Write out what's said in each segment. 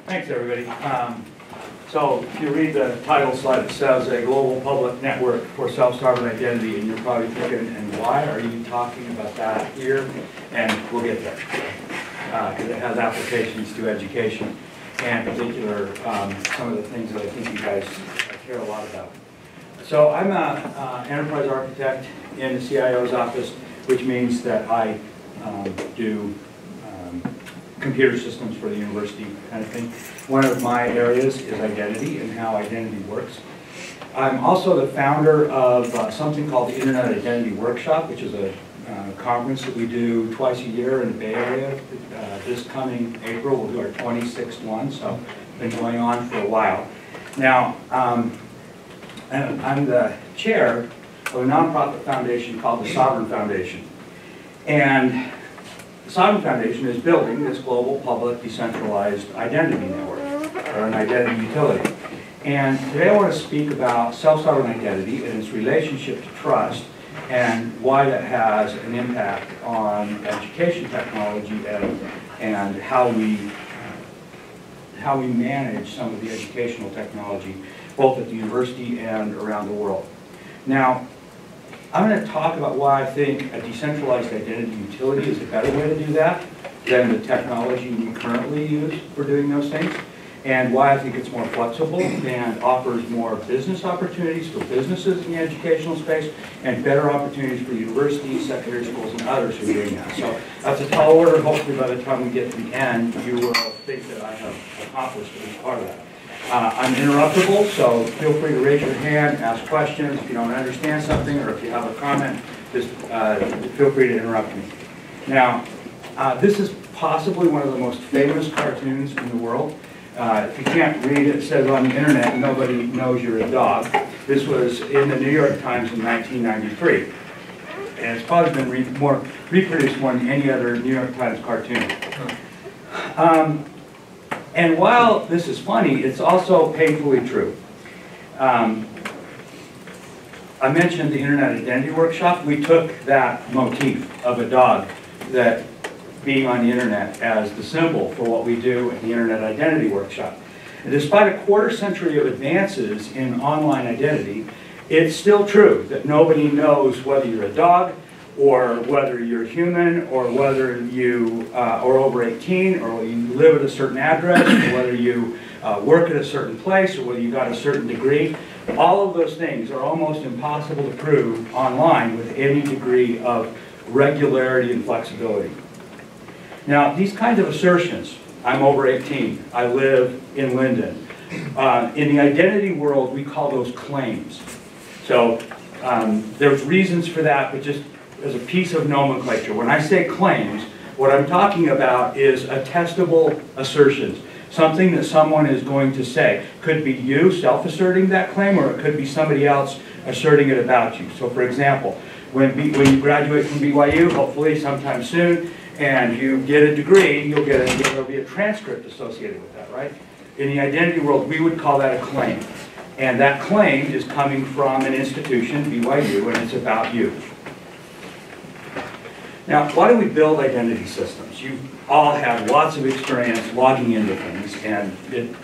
Thanks, everybody. So if you read the title slide, it says a global public network for self-sovereign identity, and you're probably thinking, and why are you talking about that here? And we'll get there, because it has applications to education, and in particular, some of the things that I think you guys care a lot about. So I'm an enterprise architect in the CIO's office, which means that I do computer systems for the university kind of thing. One of my areas is identity and how identity works. I'm also the founder of something called the Internet Identity Workshop, which is a conference that we do twice a year in the Bay Area. This coming April, we'll do our 26th one, so it's been going on for a while. Now, I'm the chair of a nonprofit foundation called the Sovereign Foundation. And the Sovereign Foundation is building this global public decentralized identity network, or an identity utility. And today I want to speak about self-sovereign identity and its relationship to trust and why that has an impact on education technology and how we manage some of the educational technology, both at the university and around the world. Now, I'm going to talk about why I think a decentralized identity utility is a better way to do that than the technology we currently use for doing those things, and why I think it's more flexible and offers more business opportunities for businesses in the educational space and better opportunities for universities, secondary schools, and others who are doing that. So that's a tall order. Hopefully by the time we get to the end, you will think that I have accomplished at least part of that. I'm interruptible, so feel free to raise your hand, ask questions. If you don't understand something or if you have a comment, just feel free to interrupt me. Now, this is possibly one of the most famous cartoons in the world. If you can't read it, it says on the internet, nobody knows you're a dog. This was in the New York Times in 1993. And it's probably been reproduced more than any other New York Times cartoon. And while this is funny, it's also painfully true. I mentioned the Internet Identity Workshop. We took that motif of a dog that being on the internet as the symbol for what we do at the Internet Identity Workshop. And despite a quarter century of advances in online identity, it's still true that nobody knows whether you're a dog or whether you're human, or whether you are over 18, or whether you live at a certain address, or whether you work at a certain place, or whether you got a certain degree. All of those things are almost impossible to prove online with any degree of regularity and flexibility. Now, these kinds of assertions, I'm over 18, I live in Linden. In the identity world, we call those claims. So there's reasons for that, but just as a piece of nomenclature. When I say claims, what I'm talking about is attestable assertions, something that someone is going to say. Could be you self-asserting that claim, or it could be somebody else asserting it about you. So for example, when you graduate from BYU, hopefully sometime soon, and you get a degree, there'll be a transcript associated with that, right? In the identity world, we would call that a claim. And that claim is coming from an institution, BYU, and it's about you. Now, why do we build identity systems? You all have lots of experience logging into things, and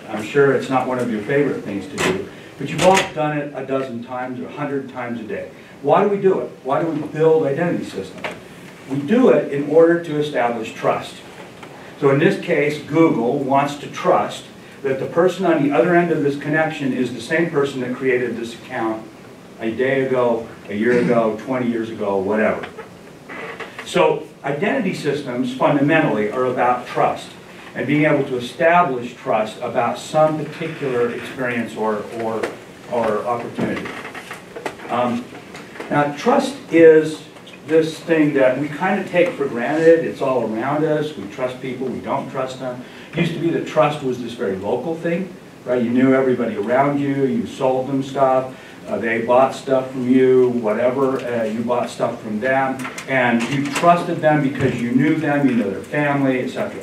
I'm sure it's not one of your favorite things to do, but you've all done it a dozen times or 100 times a day. Why do we do it? Why do we build identity systems? We do it in order to establish trust. So in this case, Google wants to trust that the person on the other end of this connection is the same person that created this account a day ago, a year ago, 20 years ago, whatever. So identity systems fundamentally are about trust and being able to establish trust about some particular experience or opportunity. Now, trust is this thing that we kind of take for granted. It's all around us. We trust people. We don't trust them. It used to be that trust was this very local thing, right? You knew everybody around you. You sold them stuff. They bought stuff from you, whatever. You bought stuff from them. And you trusted them because you knew them, you knew their family, etc.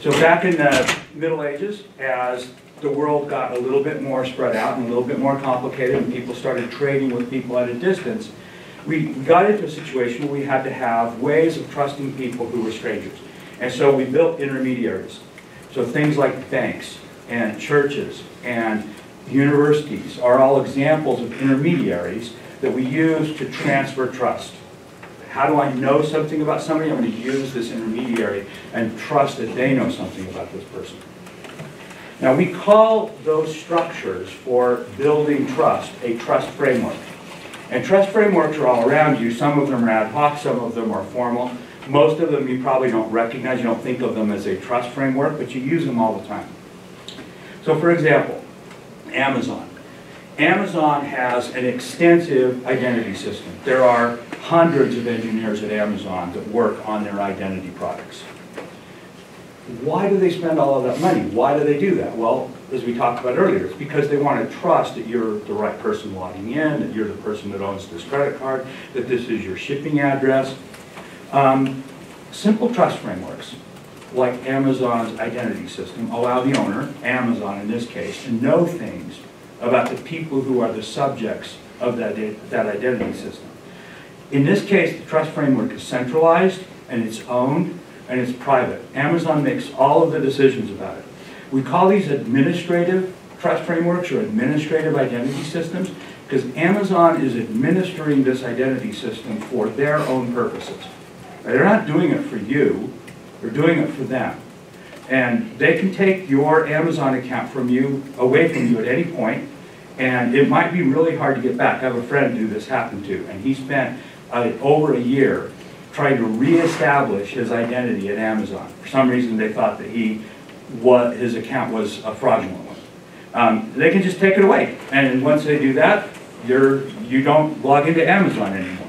So back in the Middle Ages, as the world got a little bit more spread out and a little bit more complicated and people started trading with people at a distance, we got into a situation where we had to have ways of trusting people who were strangers. And so we built intermediaries. So things like banks and churches and universities are all examples of intermediaries that we use to transfer trust. How do I know something about somebody? I'm going to use this intermediary and trust that they know something about this person. Now, we call those structures for building trust a trust framework. And trust frameworks are all around you. Some of them are ad hoc, some of them are formal. Most of them you probably don't recognize. You don't think of them as a trust framework, but you use them all the time. So for example, Amazon. Amazon has an extensive identity system. There are hundreds of engineers at Amazon that work on their identity products. Why do they spend all of that money? Why do they do that? Well, as we talked about earlier, it's because they want to trust that you're the right person logging in, that you're the person that owns this credit card, that this is your shipping address. Simple trust frameworks, like Amazon's identity system, allow the owner, Amazon in this case, to know things about the people who are the subjects of that identity system. In this case, the trust framework is centralized, and it's owned, and it's private. Amazon makes all of the decisions about it. We call these administrative trust frameworks or administrative identity systems because Amazon is administering this identity system for their own purposes. They're not doing it for you, they're doing it for them. And they can take your Amazon account from you, away from you at any point, and it might be really hard to get back. I have a friend who this happened to, and he spent over a year trying to reestablish his identity at Amazon. For some reason, they thought that his account was a fraudulent one. They can just take it away, and once they do that, you don't log into Amazon anymore.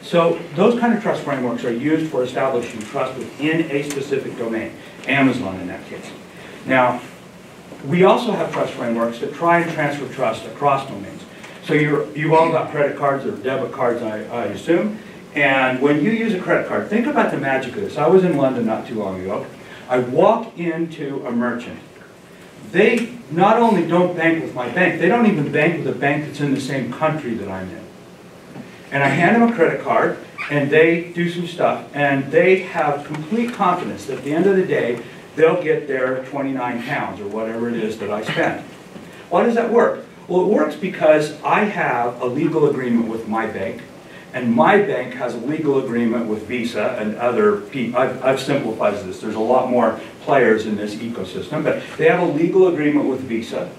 So those kind of trust frameworks are used for establishing trust within a specific domain, Amazon in that case. Now, we also have trust frameworks that try and transfer trust across domains. So you've all got credit cards or debit cards, I assume, and when you use a credit card, think about the magic of this. I was in London not too long ago. I walk into a merchant. They not only don't bank with my bank, they don't even bank with a bank that's in the same country that I'm in. And I hand them a credit card, and they do some stuff, and they have complete confidence that at the end of the day, they'll get their 29 pounds or whatever it is that I spent. Why does that work? Well, it works because I have a legal agreement with my bank, and my bank has a legal agreement with Visa and other people. I've simplified this. There's a lot more players in this ecosystem, but they have a legal agreement with Visa.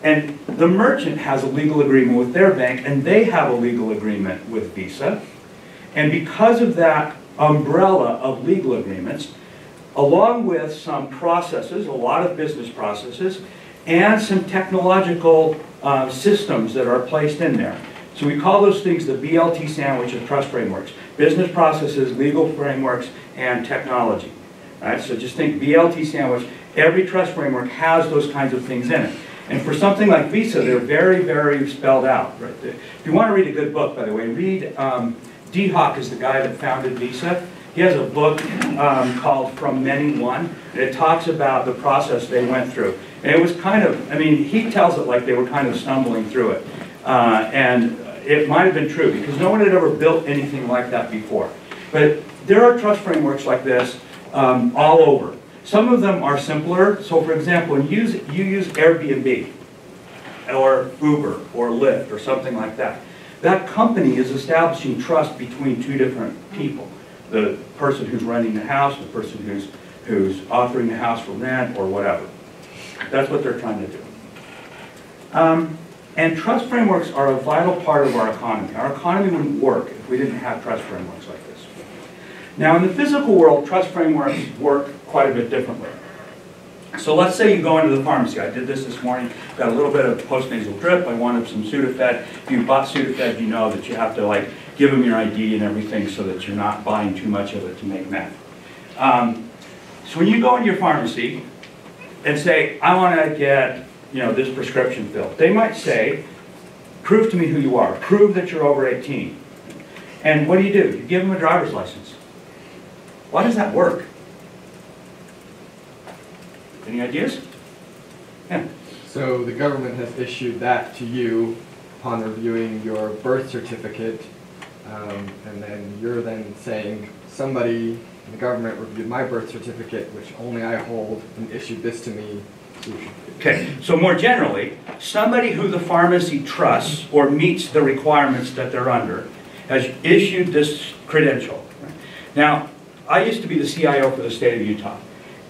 And the merchant has a legal agreement with their bank, and they have a legal agreement with Visa. And because of that umbrella of legal agreements, along with some processes, a lot of business processes, and some technological systems that are placed in there. So we call those things the BLT sandwich of trust frameworks: business processes, legal frameworks, and technology. All right, so just think BLT sandwich. Every trust framework has those kinds of things in it. And for something like Visa, they're very, very spelled out. Right? If you want to read a good book, by the way, read D. Hock is the guy that founded Visa. He has a book called From Many One, and it talks about the process they went through. And it was kind of, I mean, he tells it like they were kind of stumbling through it. And it might have been true, because no one had ever built anything like that before. But there are trust frameworks like this all over. Some of them are simpler. So for example, when you use Airbnb, or Uber, or Lyft, or something like that, that company is establishing trust between two different people. The person who's renting the house, the person who's offering the house for rent, or whatever. That's what they're trying to do. And trust frameworks are a vital part of our economy. Our economy wouldn't work if we didn't have trust frameworks like this. Now, in the physical world, trust frameworks work quite a bit differently. So let's say you go into the pharmacy. I did this morning. Got a little bit of postnasal drip. I wanted some Sudafed. If you bought Sudafed, you know that you have to give them your ID and everything so that you're not buying too much of it to make meth. So when you go into your pharmacy and say, I want to get this prescription filled, they might say, prove to me who you are. Prove that you're over 18. And what do? You give them a driver's license. Why does that work? Any ideas? Yeah. So the government has issued that to you upon reviewing your birth certificate and then you're then saying somebody in the government reviewed my birth certificate, which only I hold, and issued this to me. Okay, so more generally, somebody who the pharmacy trusts or meets the requirements that they're under has issued this credential. Now, I used to be the CIO for the state of Utah,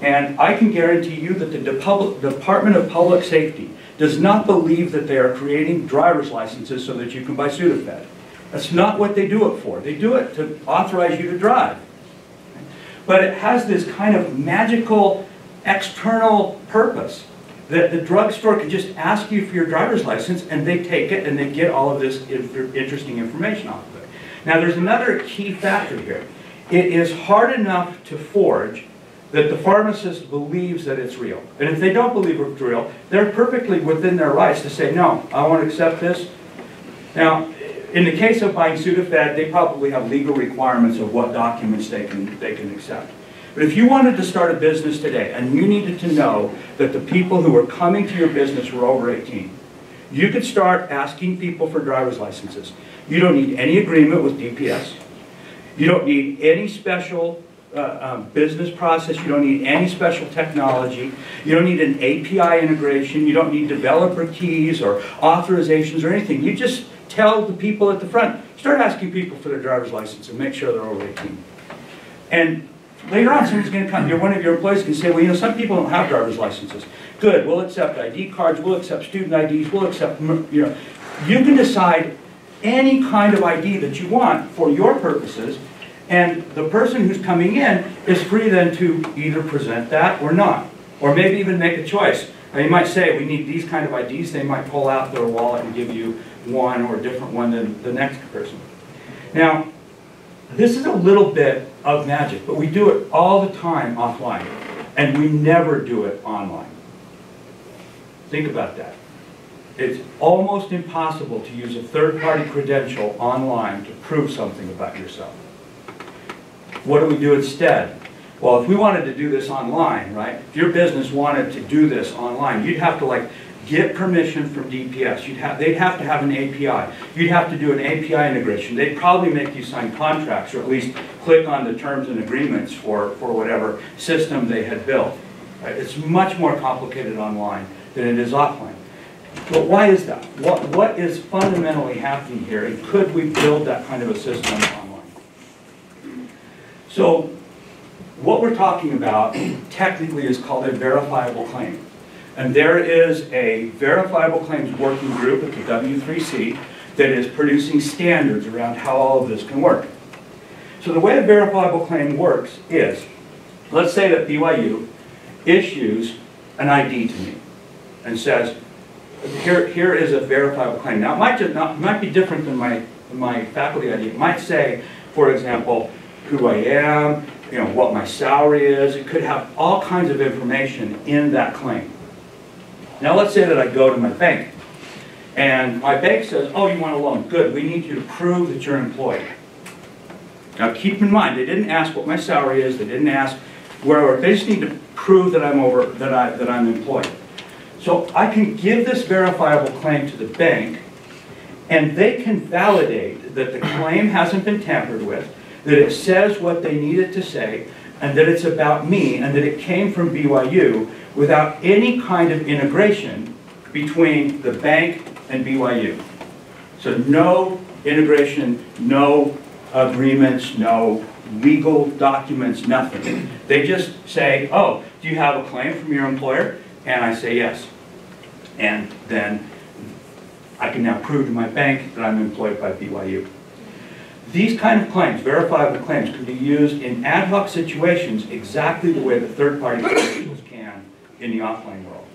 and I can guarantee you that the Department of Public Safety does not believe that they are creating driver's licenses so that you can buy Sudafed. That's not what they do it for. They do it to authorize you to drive. But it has this kind of magical external purpose that the drugstore can just ask you for your driver's license, and they take it and they get all of this interesting information off of it. Now, there's another key factor here. It is hard enough to forge that the pharmacist believes that it's real. And if they don't believe it's real, they're perfectly within their rights to say, no, I want to accept this. Now, in the case of buying Sudafed, they probably have legal requirements of what documents they can accept. But if you wanted to start a business today and you needed to know that the people who were coming to your business were over 18, you could start asking people for driver's licenses. You don't need any agreement with DPS. You don't need any special business process. You don't need any special technology. You don't need an API integration. You don't need developer keys or authorizations or anything. You just tell the people at the front, start asking people for their driver's license and make sure they're over 18. And later on, someone's going to come, one of your employees can say, well, you know, some people don't have driver's licenses. Good, we'll accept ID cards, we'll accept student IDs, we'll accept, you know. You can decide any kind of ID that you want for your purposes, and the person who's coming in is free then to either present that or not, or maybe even make a choice. Now, you might say, we need these kind of IDs. They might pull out their wallet and give you one or a different one than the next person. Now, this is a little bit of magic, but we do it all the time offline, and we never do it online. Think about that. It's almost impossible to use a third-party credential online to prove something about yourself. What do we do instead? Well, if we wanted to do this online, right? If your business wanted to do this online, you'd have to get permission from DPS. They'd have to have an API. You'd have to do an API integration. They'd probably make you sign contracts or at least click on the terms and agreements for whatever system they had built. Right? It's much more complicated online than it is offline. But why is that? What is fundamentally happening here, and could we build that kind of a system online? So what we're talking about technically is called a verifiable claim. And there is a verifiable claims working group at the W3C that is producing standards around how all of this can work. So the way a verifiable claim works is, let's say that BYU issues an ID to me and says, here is a verifiable claim. Now, it might be different than my faculty ID. It might say, for example, who I am, you know, what my salary is. It could have all kinds of information in that claim. Now, let's say that I go to my bank, and my bank says, oh, you want a loan? Good, we need you to prove that you're employed. Now, keep in mind, they didn't ask what my salary is. They didn't ask where I work. They just need to prove that I'm employed. So I can give this verifiable claim to the bank, and they can validate that the claim hasn't been tampered with, that it says what they need it to say, and that it's about me, and that it came from BYU without any kind of integration between the bank and BYU. So no integration, no agreements, no legal documents, nothing. They just say, oh, do you have a claim from your employer? And I say yes. And then I can now prove to my bank that I'm employed by BYU. These kind of claims, verifiable claims, can be used in ad hoc situations exactly the way the third-party credentials can in the offline world.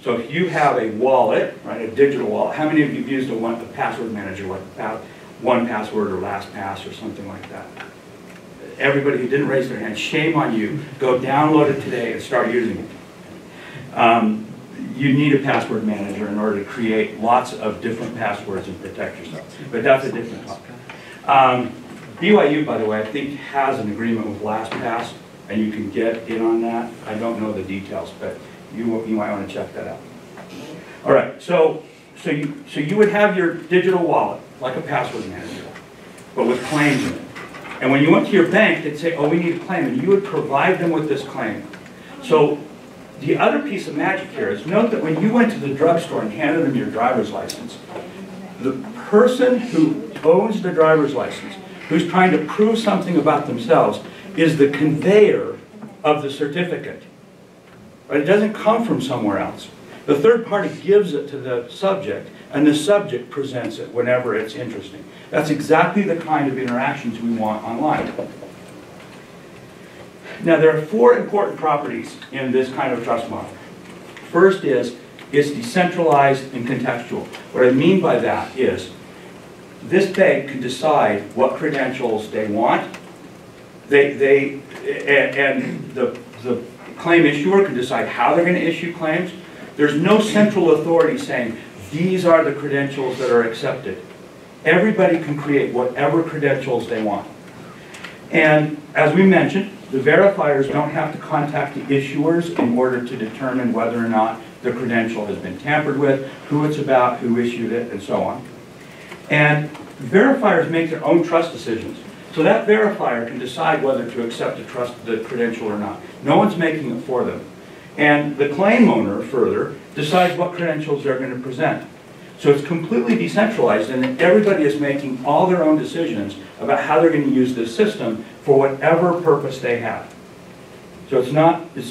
So if you have a wallet, right, a digital wallet, how many of you have used a password manager, like 1Password or LastPass or something like that? Everybody who didn't raise their hand, shame on you. Go download it today and start using it. You need a password manager in order to create lots of different passwords and protect yourself. But that's a different topic. BYU, by the way, I think has an agreement with LastPass, and you can get in on that. I don't know the details, but you might want to check that out. All right, so you would have your digital wallet, like a password manager. but with claims in it. And when you went to your bank, they'd say, oh, we need a claim, and you would provide them with this claim. So the other piece of magic here is note that when you went to the drugstore and handed them your driver's license, the person who owns the driver's license, who's trying to prove something about themselves, is the conveyor of the certificate. But it doesn't come from somewhere else. The third party gives it to the subject, and the subject presents it whenever it's interesting. That's exactly the kind of interactions we want online. Now, there are 4 important properties in this kind of trust model. First is, it's decentralized and contextual. What I mean by that is, this bank can decide what credentials they want. And the claim issuer can decide how they're going to issue claims. There's no central authority saying, these are the credentials that are accepted. Everybody can create whatever credentials they want. And as we mentioned, the verifiers don't have to contact the issuers in order to determine whether or not the credential has been tampered with, who it's about, who issued it, and so on. And verifiers make their own trust decisions. So that verifier can decide whether to accept the credential or not. No one's making it for them. And the claim owner, further, decides what credentials they're going to present. So it's completely decentralized, and everybody is making all their own decisions about how they're going to use this system for whatever purpose they have. So it's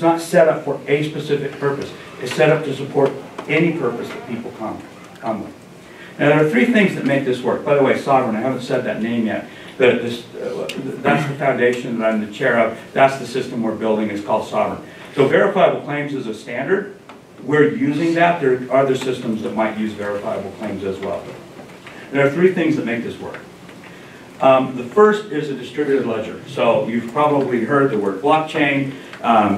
not set up for a specific purpose. It's set up to support any purpose that people come with. Now, there are 3 things that make this work. By the way, Sovereign, I haven't said that name yet. That's the foundation that I'm the chair of. That's the system we're building. It's called Sovereign. So verifiable claims is a standard. We're using that. There are other systems that might use verifiable claims as well. There are 3 things that make this work. The first is a distributed ledger. So you've probably heard the word blockchain.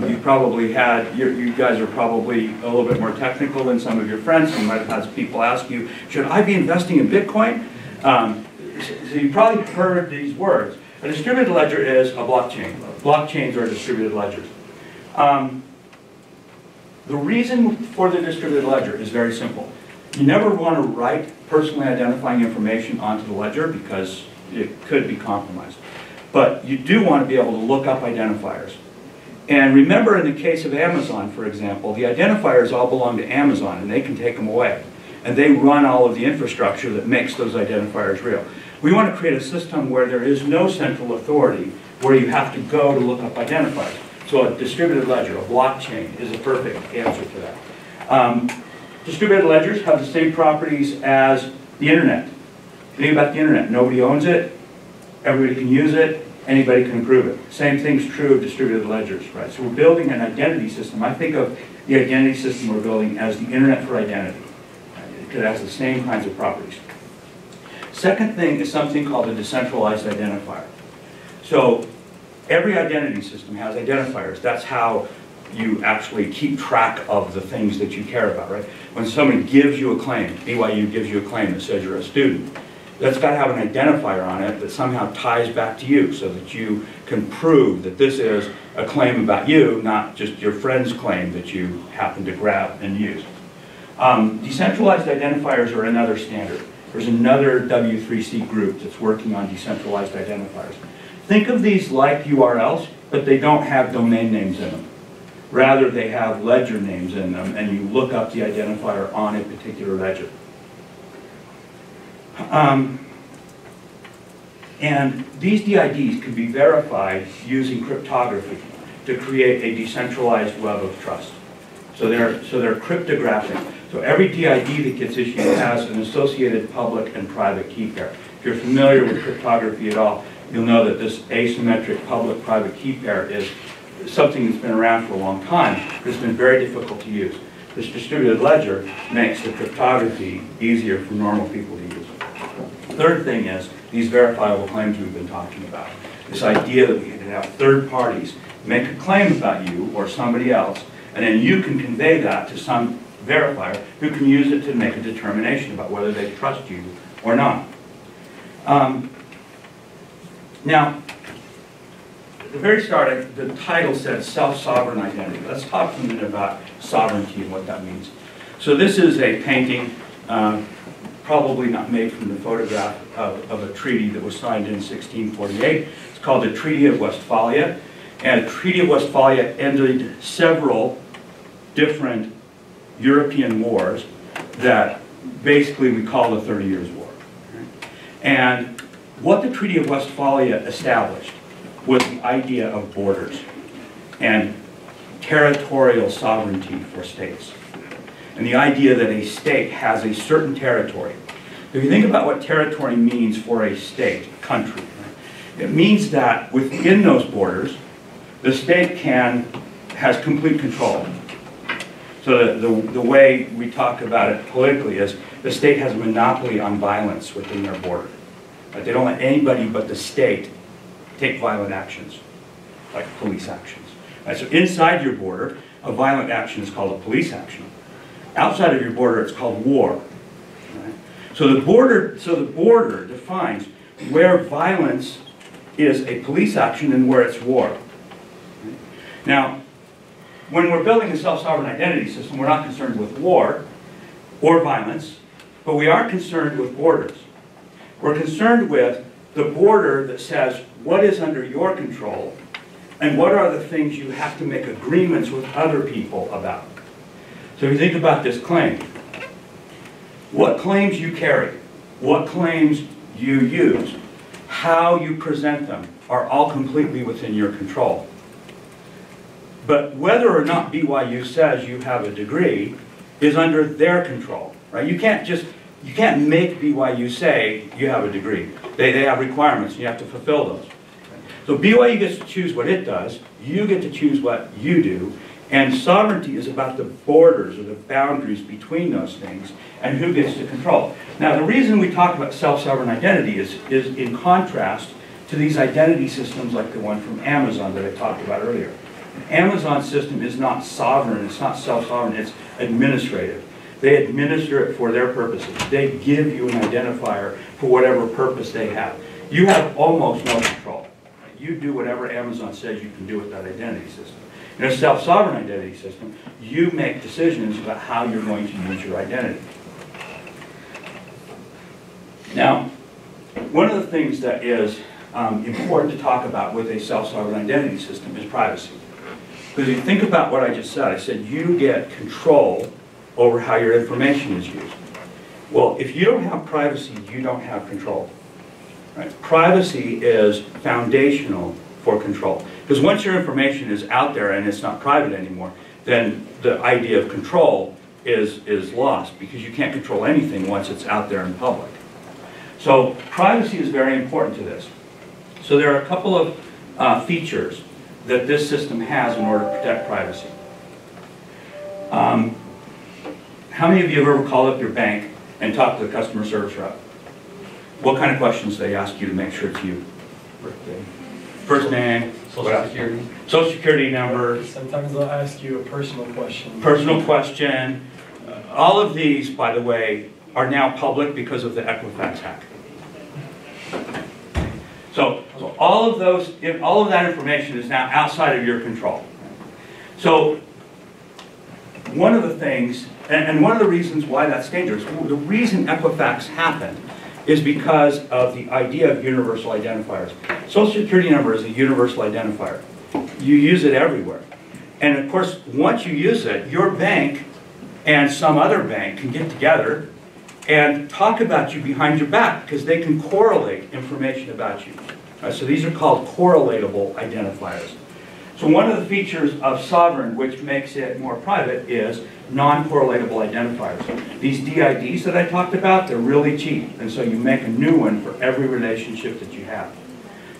You've probably had, you guys are probably a little bit more technical than some of your friends. You might have had people ask you, should I be investing in Bitcoin? So you probably heard these words. A distributed ledger is a blockchain. Blockchains are distributed ledgers. The reason for the distributed ledger is very simple. You never want to write personally identifying information onto the ledger because it could be compromised. But you do want to be able to look up identifiers. And remember, in the case of Amazon, for example, the identifiers all belong to Amazon, and they can take them away. And they run all of the infrastructure that makes those identifiers real. We want to create a system where there is no central authority where you have to go to look up identifiers. So a distributed ledger, a blockchain, is a perfect answer to that. Distributed ledgers have the same properties as the internet. Think about the internet. Nobody owns it. Everybody can use it. Anybody can improve it. Same thing's true of distributed ledgers, right? So we're building an identity system. I think of the identity system we're building as the internet for identity. It has the same kinds of properties. Second thing is something called a decentralized identifier. So every identity system has identifiers. That's how you actually keep track of the things that you care about, right? When somebody gives you a claim, BYU gives you a claim that says you're a student, that's got to have an identifier on it that somehow ties back to you so that you can prove that this is a claim about you, not just your friend's claim that you happen to grab and use. Decentralized identifiers are another standard. There's another W3C group that's working on decentralized identifiers. Think of these like URLs, but they don't have domain names in them. Rather, they have ledger names in them, and you look up the identifier on a particular ledger. And these DIDs can be verified using cryptography to create a decentralized web of trust. So they're cryptographic. So every DID that gets issued has an associated public and private key pair. If you're familiar with cryptography at all, you'll know that this asymmetric public-private key pair is something that's been around for a long time, but it's been very difficult to use. This distributed ledger makes the cryptography easier for normal people to use. Third thing is these verifiable claims we've been talking about. This idea that we can have third parties make a claim about you or somebody else, and then you can convey that to some verifier who can use it to make a determination about whether they trust you or not. Now, at the very start, the title said self-sovereign identity. Let's talk a minute about sovereignty and what that means. So this is a painting probably not made from the photograph of a treaty that was signed in 1648. It's called the Treaty of Westphalia. And the Treaty of Westphalia ended several different European wars that basically we call the 30 Years' War. And what the Treaty of Westphalia established was the idea of borders and territorial sovereignty for states. And the idea that a state has a certain territory. If you think about what territory means for a state, country, it means that within those borders, the state has complete control. So the way we talk about it politically is the state has a monopoly on violence within their border. They don't let anybody but the state take violent actions, like police actions. So inside your border, a violent action is called a police action. Outside of your border, it's called war. So the border defines where violence is a police action and where it's war. Now, when we're building a self-sovereign identity system, we're not concerned with war or violence, but we are concerned with borders. We're concerned with the border that says what is under your control and what are the things you have to make agreements with other people about. So if you think about this claim, what claims you carry, what claims you use, how you present them are all completely within your control. But whether or not BYU says you have a degree is under their control, right? You can't make BYU say you have a degree. They have requirements, and you have to fulfill those. So BYU gets to choose what it does, you get to choose what you do, and sovereignty is about the borders or the boundaries between those things and who gets to control. Now, the reason we talk about self-sovereign identity is in contrast to these identity systems like the one from Amazon that I talked about earlier. An Amazon system is not sovereign, it's not self-sovereign, it's administrative. They administer it for their purposes. They give you an identifier for whatever purpose they have. You have almost no control. You do whatever Amazon says you can do with that identity system. In a self-sovereign identity system, you make decisions about how you're going to use your identity. Now, one of the things that is important to talk about with a self-sovereign identity system is privacy. Because if you think about what I just said, I said you get control over how your information is used. Well, if you don't have privacy, you don't have control. Right? Privacy is foundational for control. Because once your information is out there and it's not private anymore, then the idea of control is lost because you can't control anything once it's out there in public. So privacy is very important to this. So there are a couple of features that this system has in order to protect privacy. How many of you have ever called up your bank and talked to the customer service rep? What kind of questions do they ask you to make sure it's you? First name, Social Security. Social Security number. Sometimes they'll ask you a personal question. Personal question. All of these, by the way, are now public because of the Equifax hack. So all of that information is now outside of your control. So one of the things, and one of the reasons why that's dangerous, the reason Equifax happened is because of the idea of universal identifiers. Social Security number is a universal identifier. You use it everywhere. And of course, once you use it, your bank and some other bank can get together and talk about you behind your back because they can correlate information about you. So these are called correlatable identifiers. So one of the features of sovereign, which makes it more private, is non-correlatable identifiers. These DIDs that I talked about, they're really cheap, and so you make a new one for every relationship that you have.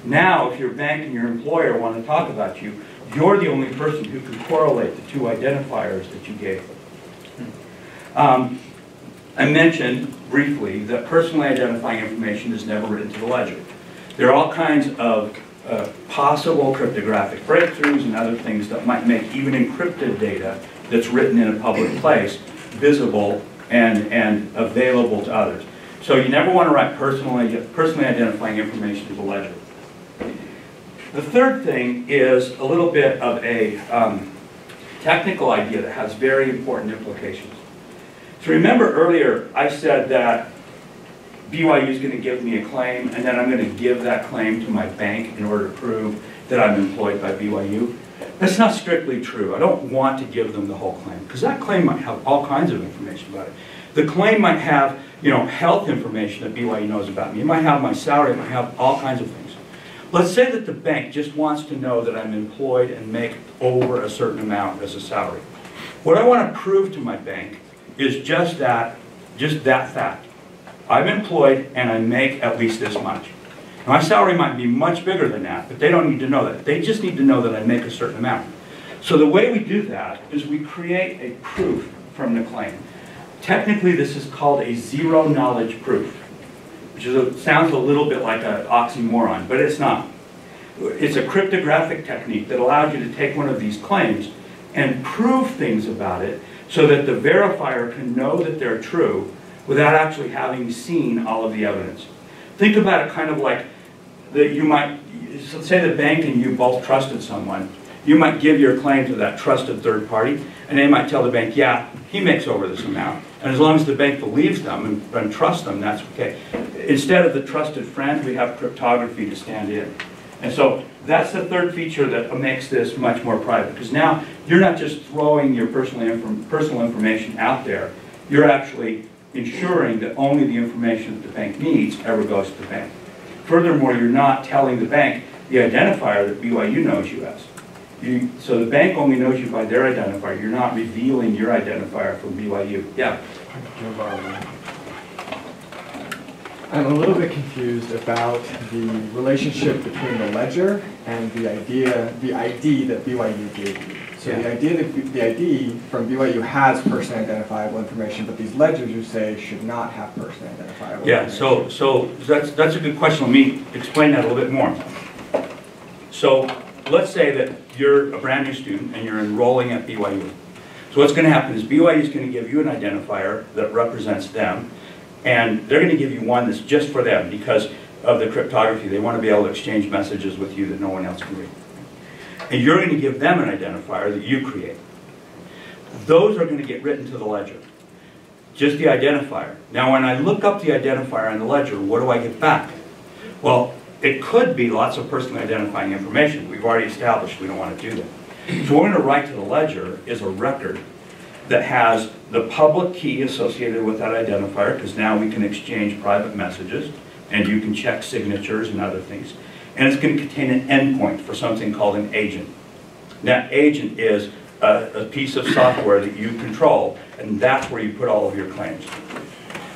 Now, if your bank and your employer want to talk about you, you're the only person who can correlate the two identifiers that you gave them. I mentioned briefly that personally identifying information is never written to the ledger. There are all kinds of possible cryptographic breakthroughs and other things that might make even encrypted data that's written in a public place visible and available to others. So you never want to write personally identifying information to the ledger. The third thing is a little bit of a technical idea that has very important implications. So remember earlier I said that BYU is going to give me a claim, and then I'm going to give that claim to my bank in order to prove that I'm employed by BYU. That's not strictly true. I don't want to give them the whole claim, because that claim might have all kinds of information about it. The claim might have, health information that BYU knows about me. It might have my salary. It might have all kinds of things. Let's say that the bank just wants to know that I'm employed and make over a certain amount as a salary. What I want to prove to my bank is just that fact. I'm employed and I make at least this much. My salary might be much bigger than that, but they don't need to know that. They just need to know that I make a certain amount. So the way we do that is we create a proof from the claim. Technically, this is called a zero-knowledge proof, which sounds a little bit like an oxymoron, but it's not. It's a cryptographic technique that allows you to take one of these claims and prove things about it so that the verifier can know that they're true without actually having seen all of the evidence. Think about it kind of like that you might, say the bank and you both trusted someone. You might give your claim to that trusted third party, and they might tell the bank, yeah, he makes over this amount. And as long as the bank believes them and trusts them, that's okay. Instead of the trusted friend, we have cryptography to stand in. And so that's the third feature that makes this much more private, because now you're not just throwing your personal information out there, you're actually ensuring that only the information that the bank needs ever goes to the bank. Furthermore, you're not telling the bank the identifier that BYU knows you as. So the bank only knows you by their identifier. You're not revealing your identifier from BYU. Yeah? I'm a little bit confused about the relationship between the ledger and the ID that BYU gave you. So Yeah. the ID from BYU has person identifiable information, but these ledgers you say should not have person identifiable information. So that's a good question. Let me explain that a little bit more. So let's say that you're a brand new student and you're enrolling at BYU. So what's going to happen is BYU is going to give you an identifier that represents them, and they're going to give you one that's just for them because of the cryptography. They want to be able to exchange messages with you that no one else can read. And you're going to give them an identifier that you create. Those are going to get written to the ledger. Just the identifier. Now when I look up the identifier on the ledger, what do I get back? Well, it could be lots of personally identifying information. We've already established we don't want to do that. So what we're going to write to the ledger is a record that has the public key associated with that identifier, because now we can exchange private messages and you can check signatures and other things. And it's going to contain an endpoint for something called an agent. That agent is a piece of software that you control, and that's where you put all of your claims.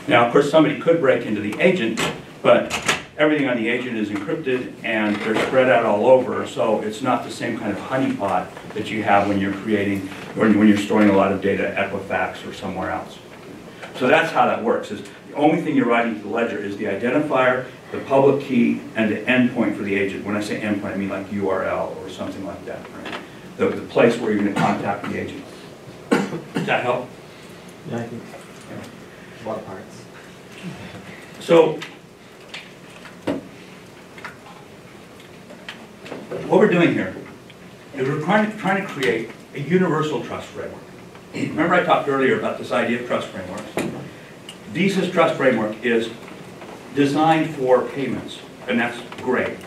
Now, of course, somebody could break into the agent, but everything on the agent is encrypted and they're spread out all over, so it's not the same kind of honeypot that you have when you're creating, when you're storing a lot of data at Equifax or somewhere else. So that's how that works. Is the only thing you're writing to the ledger is the identifier, the public key, and the endpoint for the agent. When I say endpoint, I mean like URL or something like that, right? The place where you're going to contact the agent. Does that help? Yeah, I think yeah. A lot of parts. So, what we're doing here is we're trying to create a universal trust framework. Remember I talked earlier about this idea of trust frameworks? Visa's trust framework is designed for payments, and that's great.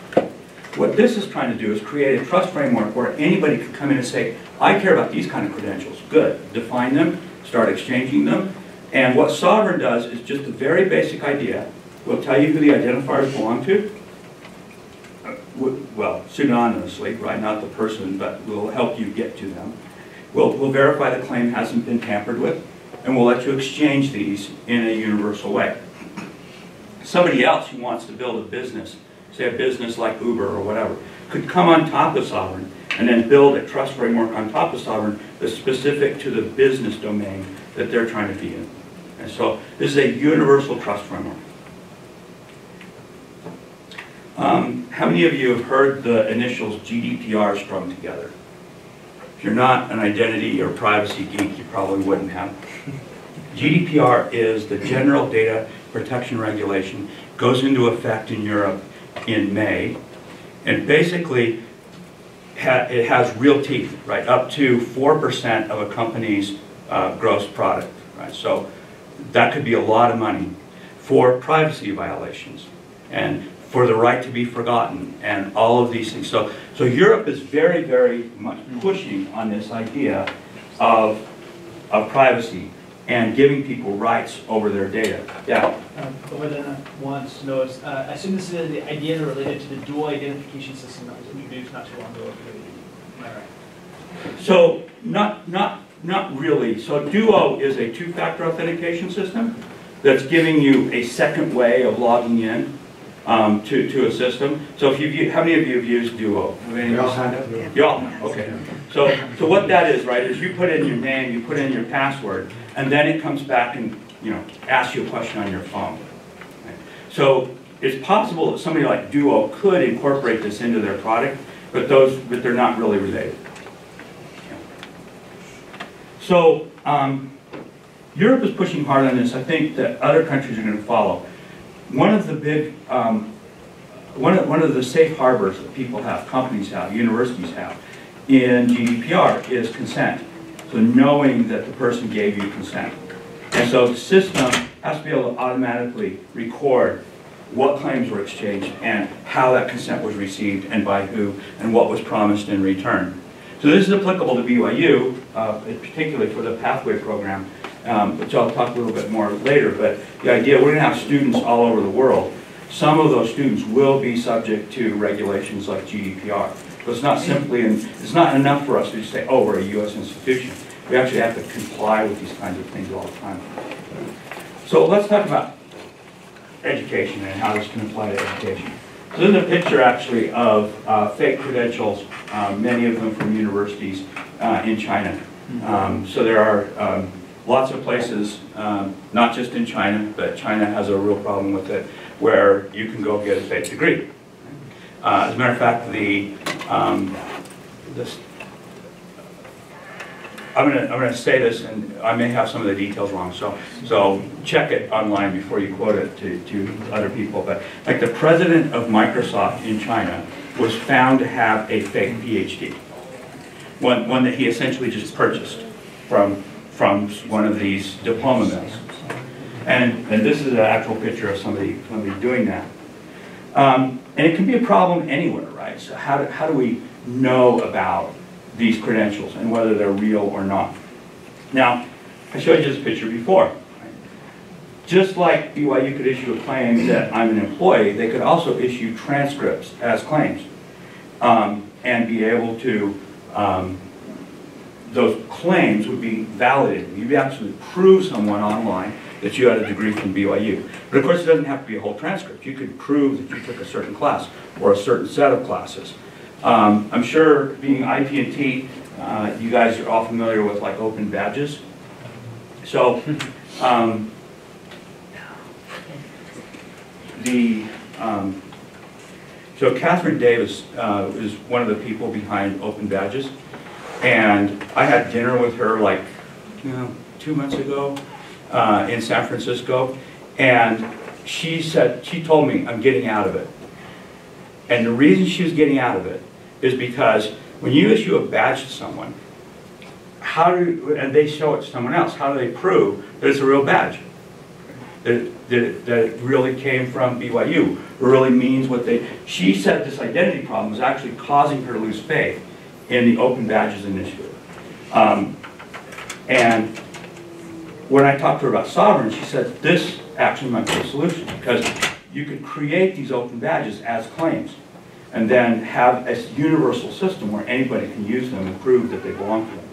What this is trying to do is create a trust framework where anybody can come in and say, I care about these kind of credentials. Good. Define them, start exchanging them, and what Sovereign does is just a very basic idea. We'll tell you who the identifiers belong to. Well, pseudonymously, right? Not the person, but we'll help you get to them. We'll verify the claim hasn't been tampered with, and we'll let you exchange these in a universal way. Somebody else who wants to build a business, say a business like Uber or whatever, could come on top of Sovereign and then build a trust framework on top of Sovereign that's specific to the business domain that they're trying to be in. And so this is a universal trust framework. How many of you have heard the initials GDPR strung together? If you're not an identity or privacy geek, you probably wouldn't have. GDPR is the General Data Protection Regulation, goes into effect in Europe in May, and basically it has real teeth, right? Up to 4% of a company's gross product, right? So that could be a lot of money. for privacy violations and for the right to be forgotten and all of these things. So Europe is very, very much pushing on this idea of privacy and giving people rights over their data. Yeah? But what I want to know is, I assume this is the idea related to the dual identification system that was introduced not too long ago. Am I right? So not really. So Duo is a two-factor authentication system that's giving you a second way of logging in to a system. So how many of you have used Duo? We all have it. You all have, okay. So what that is, right, is you put in your name, you put in your password, and then it comes back and asks you a question on your phone. Right? So it's possible that somebody like Duo could incorporate this into their product, but they're not really related. So Europe is pushing hard on this. I think that other countries are going to follow. One of the big, one of the safe harbors that people have, companies have, universities have, in GDPR is consent. So knowing that the person gave you consent. And so the system has to be able to automatically record what claims were exchanged and how that consent was received and by who and what was promised in return. So this is applicable to BYU, particularly for the Pathway program, which I'll talk a little bit more later. But the idea, we're going to have students all over the world. Some of those students will be subject to regulations like GDPR. So it's not simply, it's not enough for us to just say, oh, we're a U.S. institution. We actually have to comply with these kinds of things all the time. So let's talk about education and how this can apply to education. So this is a picture actually of fake credentials, many of them from universities in China. So there are lots of places, not just in China, but China has a real problem with it, where you can go get a fake degree. As a matter of fact, I'm gonna say this, and I may have some of the details wrong, so check it online before you quote it to other people. But like the president of Microsoft in China was found to have a fake PhD, one that he essentially just purchased from one of these diploma mills. And this is an actual picture of somebody doing that. And it can be a problem anywhere, right? So how do we know about these credentials and whether they're real or not? Now, I showed you this picture before. Right? Just like BYU could issue a claim that I'm an employee, they could also issue transcripts as claims and be able to, those claims would be validated. You'd actually prove someone online that you had a degree from BYU. But of course, it doesn't have to be a whole transcript. You could prove that you took a certain class or a certain set of classes. I'm sure, being IP&T, you guys are all familiar with like open badges. So so Catherine Davis is one of the people behind open badges, and I had dinner with her like 2 months ago in San Francisco, and she told me, I'm getting out of it. And the reason she was getting out of it is because when you issue a badge to someone, and they show it to someone else, how do they prove that it's a real badge? That it really came from BYU, or really means what they... She said this identity problem was actually causing her to lose faith in the Open Badges Initiative. And when I talked to her about sovereign, she said this actually might be a solution, because you could create these open badges as claims and then have a universal system where anybody can use them and prove that they belong to them.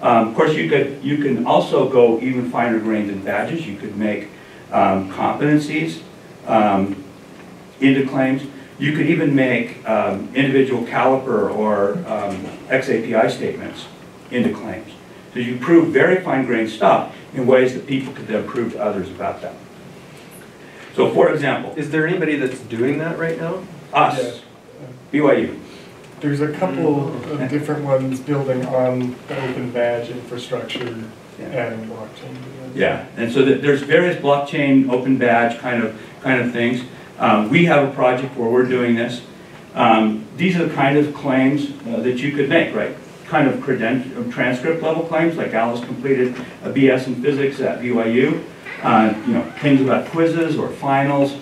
Of course, you can also go even finer grained in badges. You could make competencies into claims. You could even make individual caliper or XAPI statements into claims. So you prove very fine-grained stuff in ways that people could then prove to others about that. So for example... Is there anybody that's doing that right now? Us. BYU. There's a couple of different ones building on the open badge infrastructure and blockchain. Yeah, and so there's various blockchain, open badge kind of things. We have a project where we're doing this. These are the kind of claims that you could make, right? Kind of transcript level claims, like Alice completed a BS in physics at BYU. things about quizzes or finals,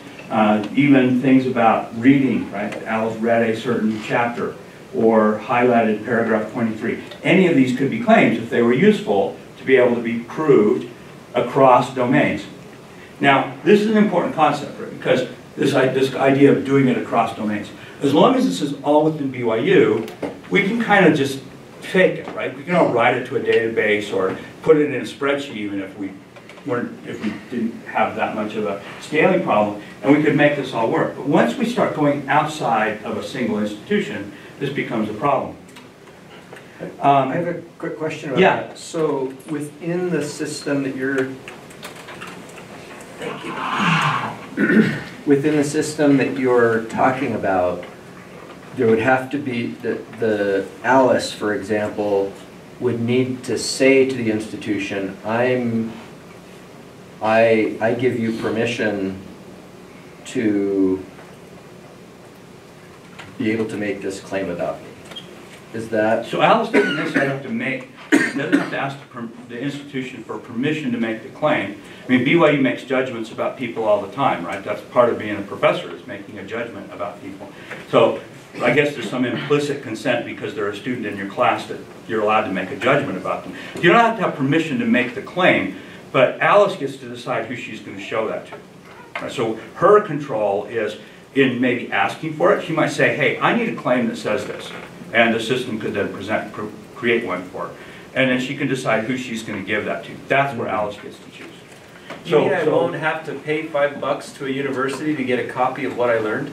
even things about reading, right? Alice read a certain chapter or highlighted paragraph 23. Any of these could be claims if they were useful to be able to be proved across domains. Now, this is an important concept, right? Because this idea of doing it across domains. As long as this is all within BYU, we can kind of just fake it, right? We can all write it to a database or put it in a spreadsheet even if we didn't have that much of a scaling problem, and we could make this all work. But once we start going outside of a single institution, this becomes a problem. I have a quick question about Yeah. that. So within the system that you're, thank you. Within the system that you're talking about, there would have to be, the Alice, for example, would need to say to the institution, I give you permission to be able to make this claim about me. Is that? So Alice doesn't necessarily have to doesn't have to ask the institution for permission to make the claim. I mean, BYU makes judgments about people all the time, right? That's part of being a professor, is making a judgment about people. So I guess there's some implicit consent because they're a student in your class that you're allowed to make a judgment about them. You don't have to have permission to make the claim, but Alice gets to decide who she's going to show that to. Right? So her control is in maybe asking for it. She might say, hey, I need a claim that says this. And the system could then create one for her. And then she can decide who she's going to give that to. That's where Alice gets to choose. You mean I won't have to pay $5 to a university to get a copy of what I learned?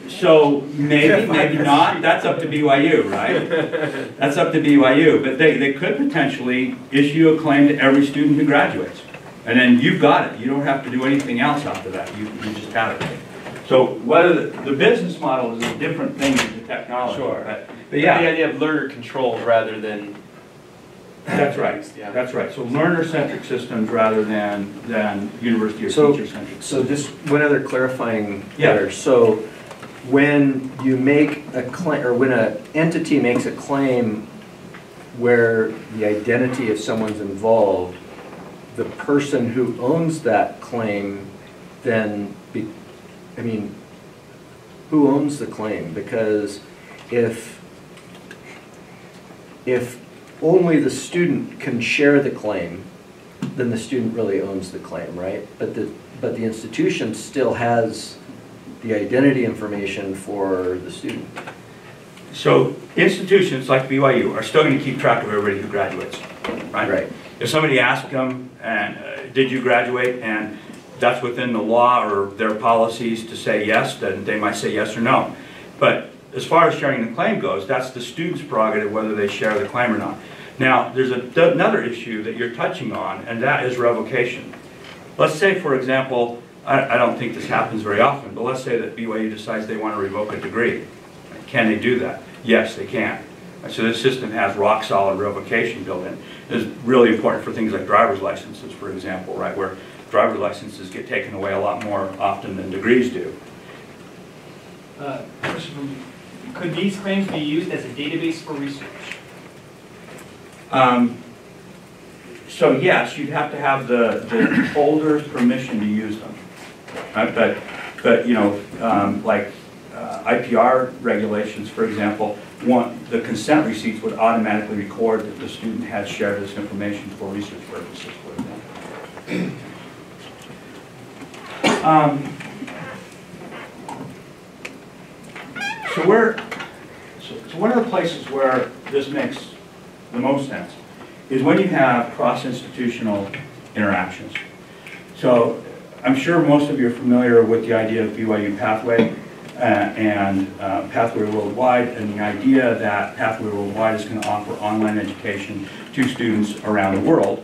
So maybe not. That's up to BYU, right? That's up to BYU. But they could potentially issue a claim to every student who graduates. And then you've got it. You don't have to do anything else after that. You just have it. So whether the business model is a different thing than the technology. Sure. But yeah. The idea of learner controlled rather than... That's right. Yeah. That's right. So learner-centric systems rather than university or teacher-centric. So just one other clarifying Yeah. matter. So when you make a claim, or when an entity makes a claim where the identity of someone's involved, the person who owns that claim then, who owns the claim? Because if only the student can share the claim, then the student really owns the claim, right? But the institution still has the identity information for the student. So institutions like BYU are still going to keep track of everybody who graduates, right? Right. If somebody asks them, did you graduate, and that's within the law or their policies to say yes, then they might say yes or no. But as far as sharing the claim goes, that's the student's prerogative whether they share the claim or not. Now, there's another issue that you're touching on, and that is revocation. Let's say, for example, I don't think this happens very often, but let's say that BYU decides they want to revoke a degree. Can they do that? Yes, they can. So this system has rock-solid revocation built in. It's really important for things like driver's licenses, for example, right, where driver's licenses get taken away a lot more often than degrees do. Question from you. Could these claims be used as a database for research? So yes, you'd have to have the holder's permission to use them. But you know, like IPR regulations, for example, the consent receipts would automatically record that the student had shared this information for research purposes, for example. So one of the places where this makes the most sense is when you have cross-institutional interactions. So I'm sure most of you are familiar with the idea of BYU Pathway and Pathway Worldwide, and the idea that Pathway Worldwide is going to offer online education to students around the world,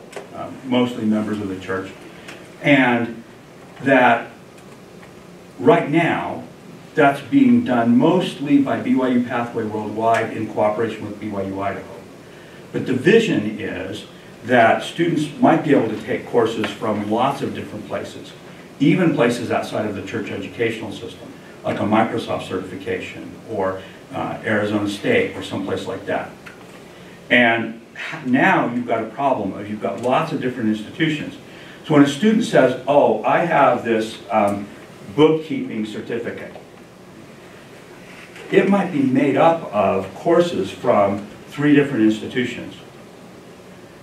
mostly members of the church, and that right now that's being done mostly by BYU Pathway Worldwide in cooperation with BYU Idaho. But the vision is that students might be able to take courses from lots of different places, even places outside of the church educational system, like a Microsoft certification or Arizona State or someplace like that. And now you've got a problem of you've got lots of different institutions. So when a student says, oh, I have this bookkeeping certificate, it might be made up of courses from 3 different institutions.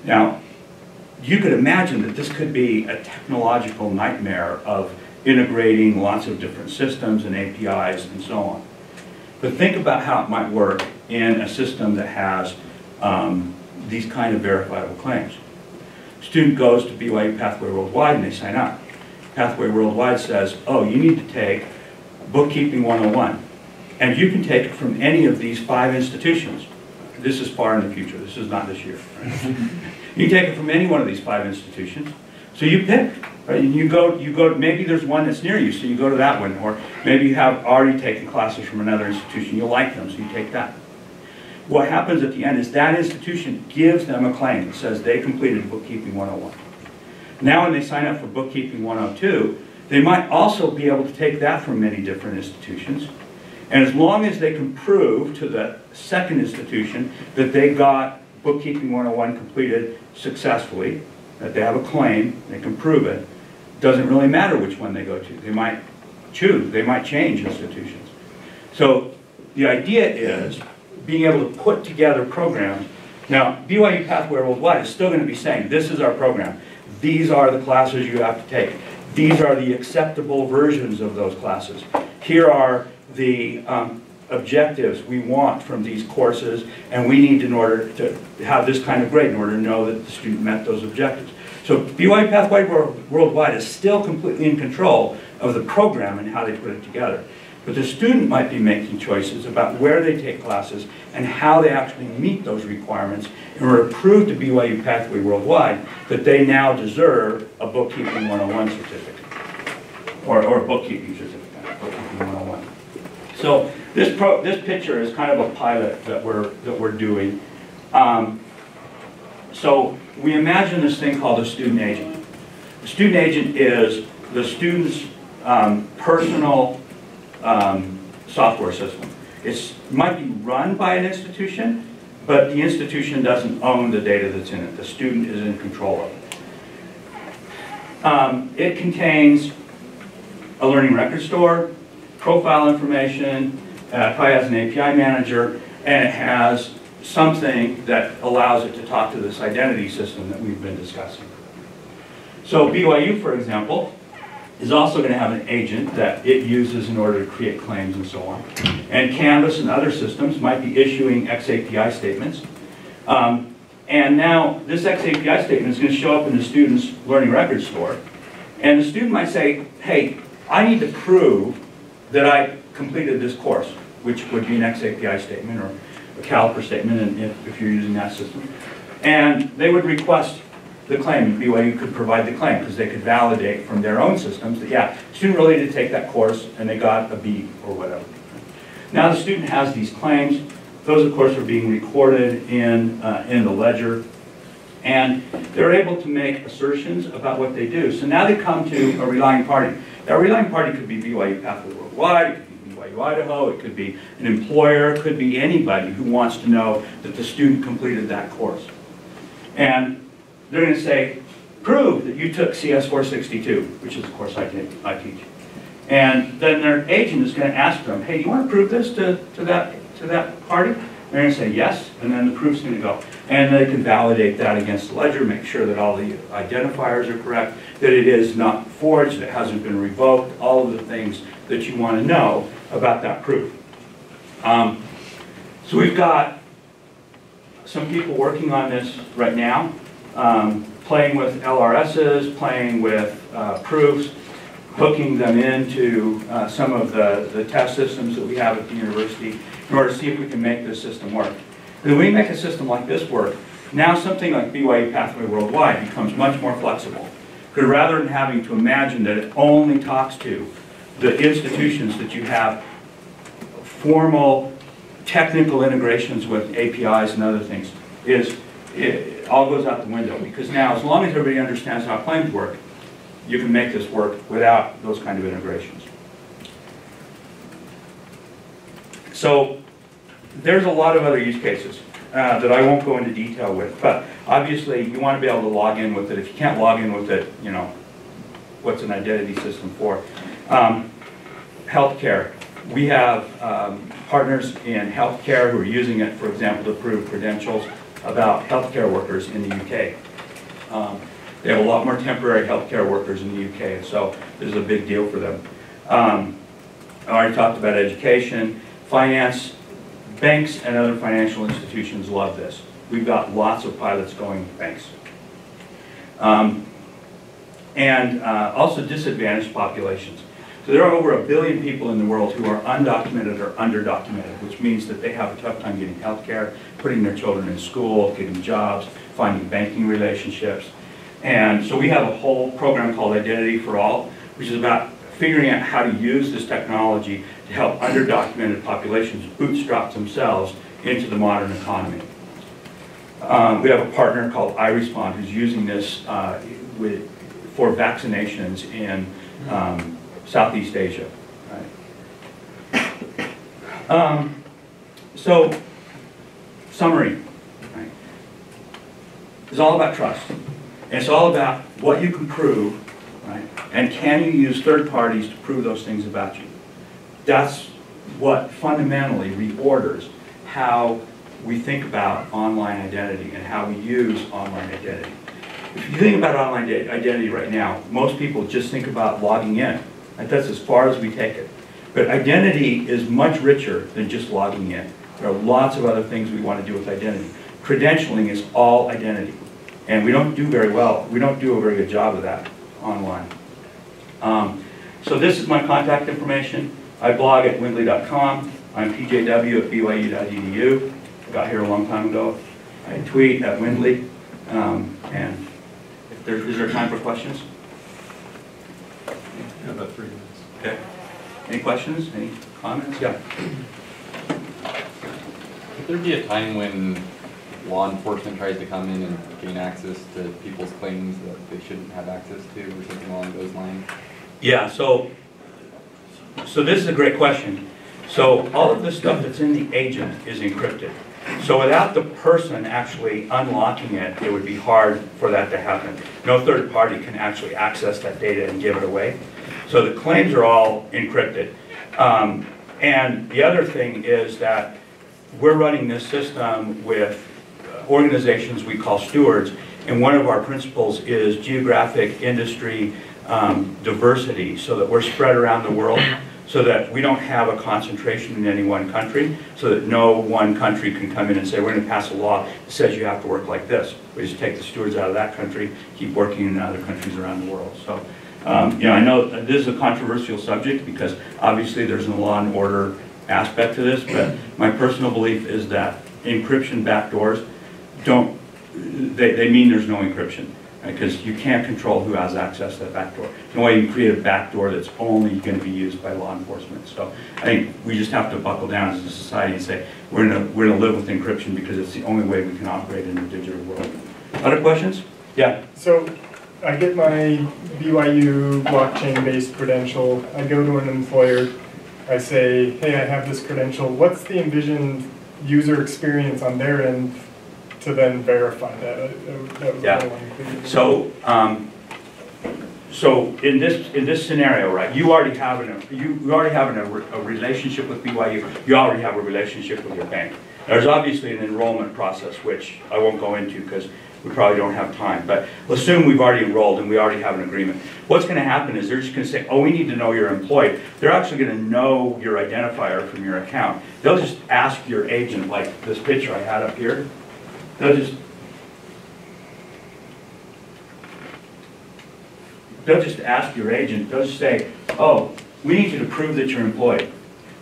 Now, you could imagine that this could be a technological nightmare of integrating lots of different systems and APIs and so on. But think about how it might work in a system that has these kind of verifiable claims. Student goes to BYU Pathway Worldwide and they sign up. Pathway Worldwide says, oh, you need to take Bookkeeping 101. And you can take it from any of these 5 institutions. This is far in the future. This is not this year. Right? You can take it from any one of these 5 institutions. So you pick, right? And you go, maybe there's one that's near you, so you go to that one. Or maybe you have already taken classes from another institution. You like them, so you take that. What happens at the end is that institution gives them a claim that says they completed Bookkeeping 101. Now when they sign up for Bookkeeping 102, they might also be able to take that from many different institutions. And as long as they can prove to the second institution that they got Bookkeeping 101 completed successfully, that they have a claim, they can prove it, doesn't really matter which one they go to. They might choose, they might change institutions. So the idea is being able to put together programs. Now, BYU Pathway Worldwide is still going to be saying, this is our program. These are the classes you have to take. These are the acceptable versions of those classes. Here are the objectives we want from these courses, and we need in order to have this kind of grade in order to know that the student met those objectives. So BYU Pathway Worldwide is still completely in control of the program and how they put it together. But the student might be making choices about where they take classes and how they actually meet those requirements in order to prove to BYU Pathway Worldwide that they now deserve a Bookkeeping 101 certificate, or a bookkeeping certificate, Bookkeeping 101. So this picture is kind of a pilot that we're doing. So we imagine this thing called a student agent. The student agent is the student's personal software system. It might be run by an institution, but the institution doesn't own the data that's in it. The student is in control of it. It contains a learning record store, profile information, probably has an API manager, and it has something that allows it to talk to this identity system that we've been discussing. So BYU, for example, is also going to have an agent that it uses in order to create claims and so on. And Canvas and other systems might be issuing XAPI statements. And now this XAPI statement is going to show up in the student's learning record store. And the student might say, hey, I need to prove that I completed this course, which would be an XAPI statement or a caliper statement and if you're using that system. And they would request the claim, and BYU could provide the claim because they could validate from their own systems that, yeah, the student really did take that course and they got a B or whatever. Now the student has these claims. Those, of course, are being recorded in the ledger. And they're able to make assertions about what they do. So now they come to a relying party. That relying party could be BYU Pathway Worldwide, it could be BYU Idaho, it could be an employer, it could be anybody who wants to know that the student completed that course. And they're going to say, prove that you took CS 462, which is the course I teach. And then their agent is going to ask them, hey, do you want to prove this to that party? They're going to say yes, and then the proof's going to go. And they can validate that against the ledger, make sure that all the identifiers are correct, that it is not forged, that it hasn't been revoked, all of the things that you want to know about that proof. So we've got some people working on this right now, playing with LRSs, playing with proofs, hooking them into some of the test systems that we have at the university in order to see if we can make this system work. And when we make a system like this work, now something like BYU Pathway Worldwide becomes much more flexible. Because rather than having to imagine that it only talks to the institutions that you have formal technical integrations with APIs and other things, it all goes out the window. Because now, as long as everybody understands how claims work, you can make this work without those kind of integrations. So there's a lot of other use cases. that I won't go into detail with, but obviously you want to be able to log in with it. If you can't log in with it, you know, what's an identity system for? Healthcare. We have partners in healthcare who are using it, for example, to prove credentials about healthcare workers in the UK. They have a lot more temporary healthcare workers in the UK, so this is a big deal for them. I already talked about education, finance. Banks and other financial institutions love this. We've got lots of pilots going with banks. Also disadvantaged populations. So there are over 1 billion people in the world who are undocumented or underdocumented, which means that they have a tough time getting health care, putting their children in school, getting jobs, finding banking relationships. And so we have a whole program called Identity for All, which is about figuring out how to use this technology to help underdocumented populations bootstrap themselves into the modern economy. We have a partner called iRespond who's using this for vaccinations in Southeast Asia. Right? So, summary. Right? It's all about trust. And it's all about what you can prove, right? And can you use third parties to prove those things about you? That's what fundamentally reorders how we think about online identity and how we use online identity. If you think about online identity right now, most people just think about logging in. And that's as far as we take it. But identity is much richer than just logging in. There are lots of other things we want to do with identity. Credentialing is all identity. And we don't do very well. We don't do a very good job of that online. So this is my contact information. I blog at windley.com. I'm PJW at BYU.edu. I got here a long time ago. I tweet at Windley. And is there time for questions? Yeah, about 3 minutes. Okay. Any questions? Any comments? Yeah. Could there be a time when law enforcement tries to come in and gain access to people's claims that they shouldn't have access to or something along those lines? Yeah, so this is a great question. So all of the stuff that's in the agent is encrypted. So without the person actually unlocking it, it would be hard for that to happen. No third party can actually access that data and give it away. So the claims are all encrypted. And the other thing is that we're running this system with organizations we call stewards, and one of our principles is geographic industry diversity, so that we're spread around the world, so that we don't have a concentration in any one country, so that no one country can come in and say, we're going to pass a law that says you have to work like this. We just take the stewards out of that country, keep working in other countries around the world. So, you know, I know this is a controversial subject because obviously there's a law and order aspect to this, but my personal belief is that encryption backdoors they mean there's no encryption, because you can't control who has access to that backdoor. There's no way you can create a backdoor that's only going to be used by law enforcement. So I think we just have to buckle down as a society and say we're going to live with encryption because it's the only way we can operate in the digital world. Other questions? Yeah. So I get my BYU blockchain-based credential. I go to an employer. I say, hey, I have this credential. What's the envisioned user experience on their end to then verify that? That was Yeah. So in this scenario, right? You already have a relationship with BYU. You already have a relationship with your bank. There's obviously an enrollment process, which I won't go into because we probably don't have time. But assume we've already enrolled and we already have an agreement. What's going to happen is they're just going to say, oh, we need to know you're employed. They're actually going to know your identifier from your account. They'll just ask your agent, like this picture I had up here. They'll just ask your agent, they'll just say, oh, we need you to prove that you're employed.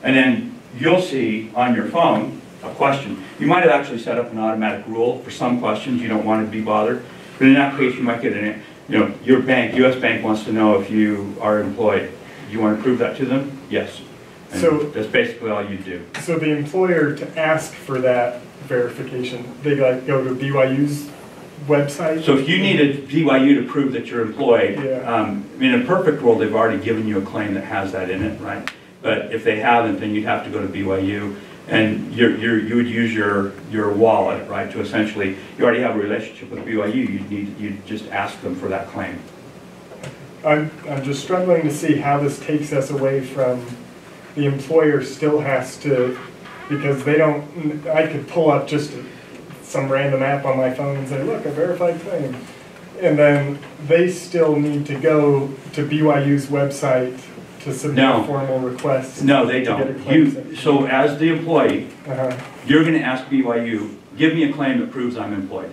And then you'll see on your phone a question. You might have actually set up an automatic rule for some questions you don't want to be bothered. But in that case, you might get an, your bank, US Bank wants to know if you are employed. Do you want to prove that to them? Yes. And so that's basically all you do. So the employer, to ask for that verification, they like go to BYU's website? So if you needed BYU to prove that you're employed, yeah. In a perfect world, they've already given you a claim that has that in it, right? But if they haven't, then you'd have to go to BYU And you would use your wallet, right, to essentially, you already have a relationship with BYU, you'd just ask them for that claim. I'm just struggling to see how this takes us away from the employer still has to, because they don't, I could pull up just some random app on my phone and say, look, a verified claim. And then they still need to go to BYU's website to submit a formal request. No, they don't. So as the employee, you're going to ask BYU, give me a claim that proves I'm employed.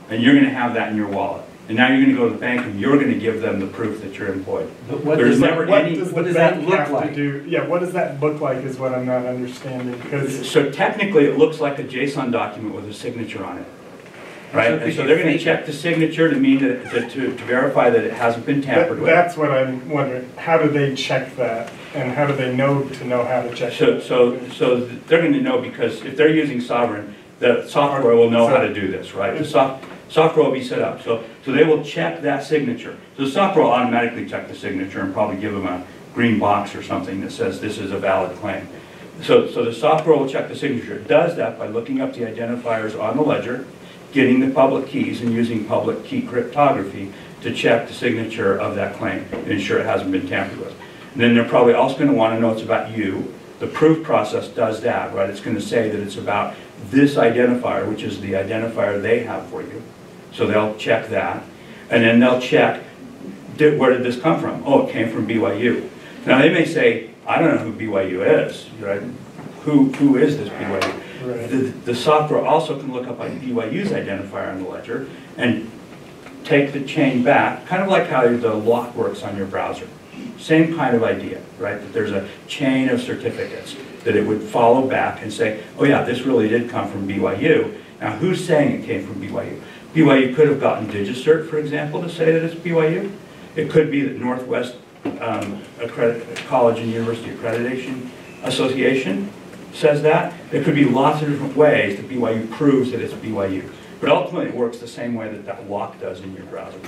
And you're going to have that in your wallet. And now you're going to go to the bank and you're going to give them the proof that you're employed. But what There's does never any. What does that look like? Yeah, what does that look like is what I'm not understanding. Because So technically, it looks like a JSON document with a signature on it. Right? And so they're going to check the signature to mean that, to verify that it hasn't been tampered with. That's what I'm wondering. How do they check that? And how do they know how to check it? So they're going to know, because if they're using Sovereign, the software will know how to do this, right? The software will be set up. So they will check that signature. So the software will automatically check the signature and probably give them a green box or something that says this is a valid claim. So the software will check the signature. It does that by looking up the identifiers on the ledger, getting the public keys, and using public key cryptography to check the signature of that claim and ensure it hasn't been tampered with. And then they're probably also going to want to know it's about you. The proof process does that, right? It's going to say that it's about this identifier, which is the identifier they have for you. So they'll check that. And then they'll check, where did this come from? Oh, it came from BYU. Now they may say, I don't know who BYU is, right? Who is this BYU? Right. The software also can look up BYU's identifier on the ledger and take the chain back, kind of like how the lock works on your browser. Same kind of idea, right? That there's a chain of certificates that it would follow back and say, oh yeah, this really did come from BYU. Now who's saying it came from BYU? BYU could have gotten DigiCert, for example, to say that it's BYU. It could be that Northwest College and University Accreditation Association says that. There could be lots of different ways that BYU proves that it's BYU. But ultimately it works the same way that that lock does in your browser.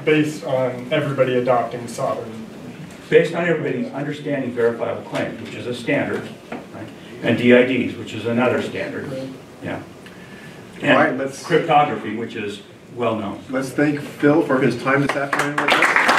Based on everybody adopting Sovereign. Based on everybody's understanding verifiable claims, which is a standard, right? And DIDs, which is another standard. Right. Yeah. And all right, let's cryptography, which is well known. Let's thank Phil for his time this afternoon with us.